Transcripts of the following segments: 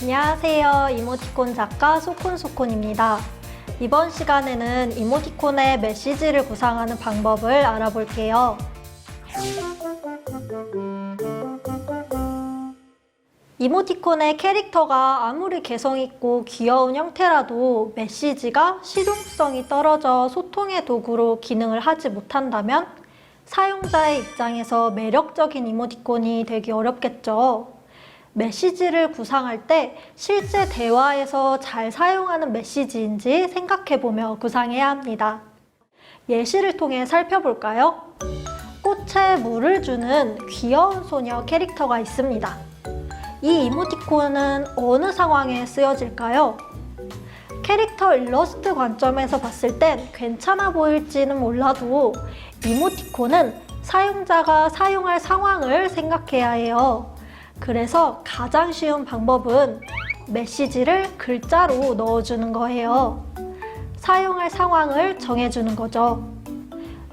안녕하세요. 이모티콘 작가 소콘소콘입니다. 이번 시간에는 이모티콘의 메시지를 구상하는 방법을 알아볼게요. 이모티콘의 캐릭터가 아무리 개성있고 귀여운 형태라도 메시지가 실용성이 떨어져 소통의 도구로 기능을 하지 못한다면 사용자의 입장에서 매력적인 이모티콘이 되기 어렵겠죠. 메시지를 구상할 때 실제 대화에서 잘 사용하는 메시지인지 생각해보며 구상해야 합니다. 예시를 통해 살펴볼까요? 꽃에 물을 주는 귀여운 소녀 캐릭터가 있습니다. 이 이모티콘은 어느 상황에 쓰여질까요? 캐릭터 일러스트 관점에서 봤을 땐 괜찮아 보일지는 몰라도 이모티콘은 사용자가 사용할 상황을 생각해야 해요. 그래서 가장 쉬운 방법은 메시지를 글자로 넣어주는 거예요. 사용할 상황을 정해주는 거죠.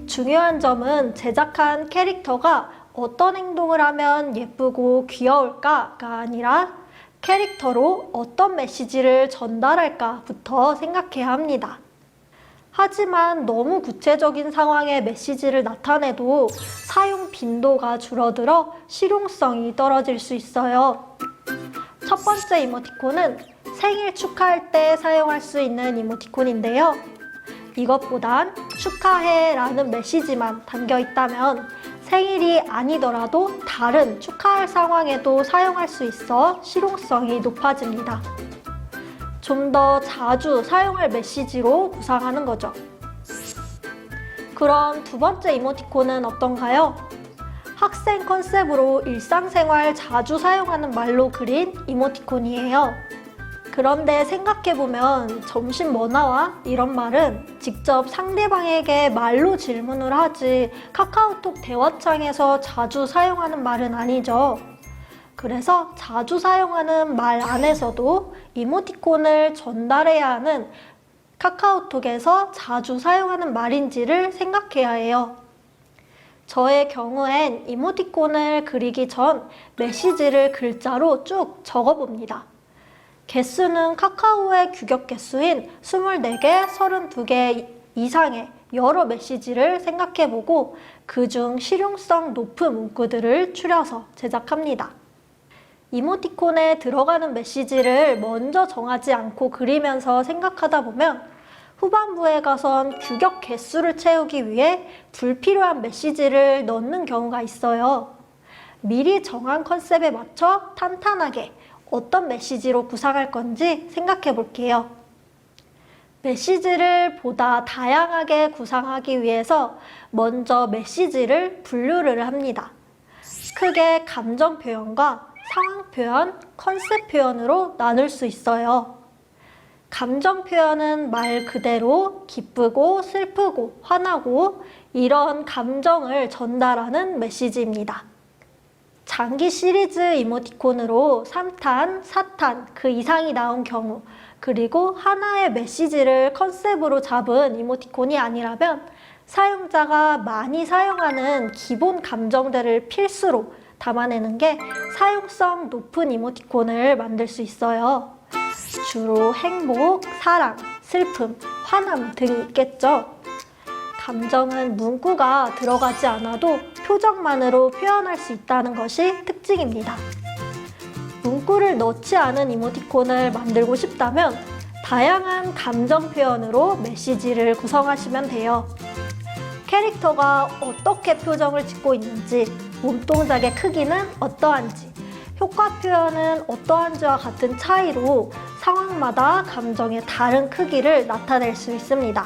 중요한 점은 제작한 캐릭터가 어떤 행동을 하면 예쁘고 귀여울까가 아니라 캐릭터로 어떤 메시지를 전달할까부터 생각해야 합니다. 하지만 너무 구체적인 상황의 메시지를 나타내도 사용 빈도가 줄어들어 실용성이 떨어질 수 있어요. 첫 번째 이모티콘은 생일 축하할 때 사용할 수 있는 이모티콘인데요. 이것보단 축하해 라는 메시지만 담겨 있다면 생일이 아니더라도 다른 축하할 상황에도 사용할 수 있어 실용성이 높아집니다. 좀 더 자주 사용할 메시지로 구상하는 거죠. 그럼 두 번째 이모티콘은 어떤가요? 학생 컨셉으로 일상생활 자주 사용하는 말로 그린 이모티콘이에요. 그런데 생각해보면 점심 뭐 나와? 이런 말은 직접 상대방에게 말로 질문을 하지 카카오톡 대화창에서 자주 사용하는 말은 아니죠. 그래서 자주 사용하는 말 안에서도 이모티콘을 전달해야 하는 카카오톡에서 자주 사용하는 말인지를 생각해야 해요. 저의 경우엔 이모티콘을 그리기 전 메시지를 글자로 쭉 적어봅니다. 개수는 카카오의 규격 개수인 24개, 32개 이상의 여러 메시지를 생각해보고 그중 실용성 높은 문구들을 추려서 제작합니다. 이모티콘에 들어가는 메시지를 먼저 정하지 않고 그리면서 생각하다 보면 후반부에 가선 규격 개수를 채우기 위해 불필요한 메시지를 넣는 경우가 있어요. 미리 정한 컨셉에 맞춰 탄탄하게 어떤 메시지로 구상할 건지 생각해 볼게요. 메시지를 보다 다양하게 구상하기 위해서 먼저 메시지를 분류를 합니다. 크게 감정 표현과 상황 표현, 컨셉 표현으로 나눌 수 있어요. 감정 표현은 말 그대로 기쁘고 슬프고 화나고 이런 감정을 전달하는 메시지입니다. 장기 시리즈 이모티콘으로 3탄, 4탄 그 이상이 나온 경우 그리고 하나의 메시지를 컨셉으로 잡은 이모티콘이 아니라면 사용자가 많이 사용하는 기본 감정들을 필수로 담아내는 게 사용성 높은 이모티콘을 만들 수 있어요. 주로 행복, 사랑, 슬픔, 화남 등이 있겠죠. 감정은 문구가 들어가지 않아도 표정만으로 표현할 수 있다는 것이 특징입니다. 문구를 넣지 않은 이모티콘을 만들고 싶다면 다양한 감정 표현으로 메시지를 구성하시면 돼요. 캐릭터가 어떻게 표정을 짓고 있는지, 몸동작의 크기는 어떠한지, 효과 표현은 어떠한지와 같은 차이로 상황마다 감정의 다른 크기를 나타낼 수 있습니다.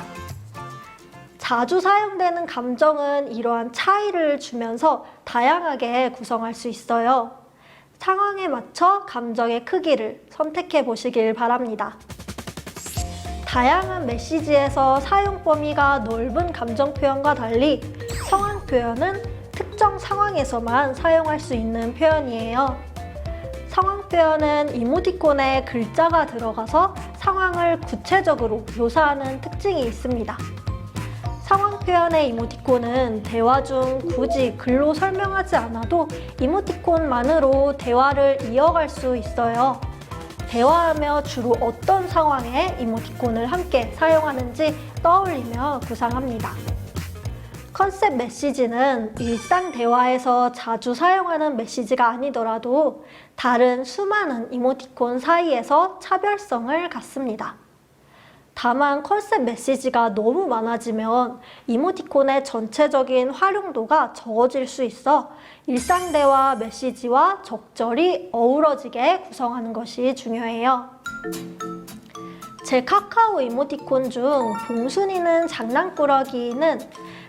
자주 사용되는 감정은 이러한 차이를 주면서 다양하게 구성할 수 있어요. 상황에 맞춰 감정의 크기를 선택해 보시길 바랍니다. 다양한 메시지에서 사용 범위가 넓은 감정 표현과 달리 상황 표현은 특정 상황에서만 사용할 수 있는 표현이에요. 상황 표현은 이모티콘에 글자가 들어가서 상황을 구체적으로 묘사하는 특징이 있습니다. 상황 표현의 이모티콘은 대화 중 굳이 글로 설명하지 않아도 이모티콘만으로 대화를 이어갈 수 있어요. 대화하며 주로 어떤 상황에 이모티콘을 함께 사용하는지 떠올리며 구상합니다. 컨셉 메시지는 일상 대화에서 자주 사용하는 메시지가 아니더라도 다른 수많은 이모티콘 사이에서 차별성을 갖습니다. 다만 컨셉 메시지가 너무 많아지면 이모티콘의 전체적인 활용도가 적어질 수 있어 일상 대화 메시지와 적절히 어우러지게 구성하는 것이 중요해요. 제 카카오 이모티콘 중 봉순이는 장난꾸러기는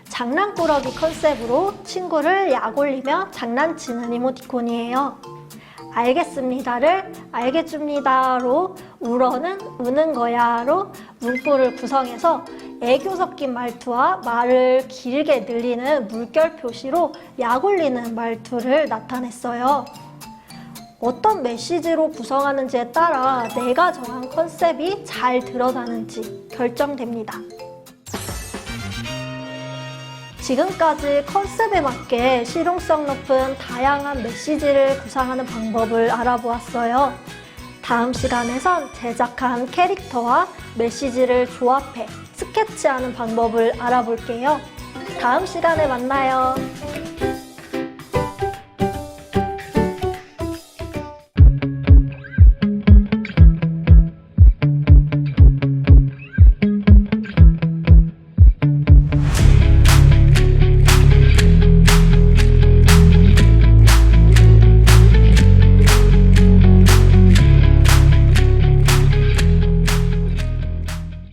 장난꾸러기 컨셉으로 친구를 약올리며 장난치는 이모티콘이에요. 알겠습니다를 알겠습니다로 울어는 우는 거야로 문구를 구성해서 애교 섞인 말투와 말을 길게 늘리는 물결 표시로 약올리는 말투를 나타냈어요. 어떤 메시지로 구성하는지에 따라 내가 정한 컨셉이 잘 드러나는지 결정됩니다. 지금까지 컨셉에 맞게 실용성 높은 다양한 메시지를 구상하는 방법을 알아보았어요. 다음 시간에선 제작한 캐릭터와 메시지를 조합해 스케치하는 방법을 알아볼게요. 다음 시간에 만나요.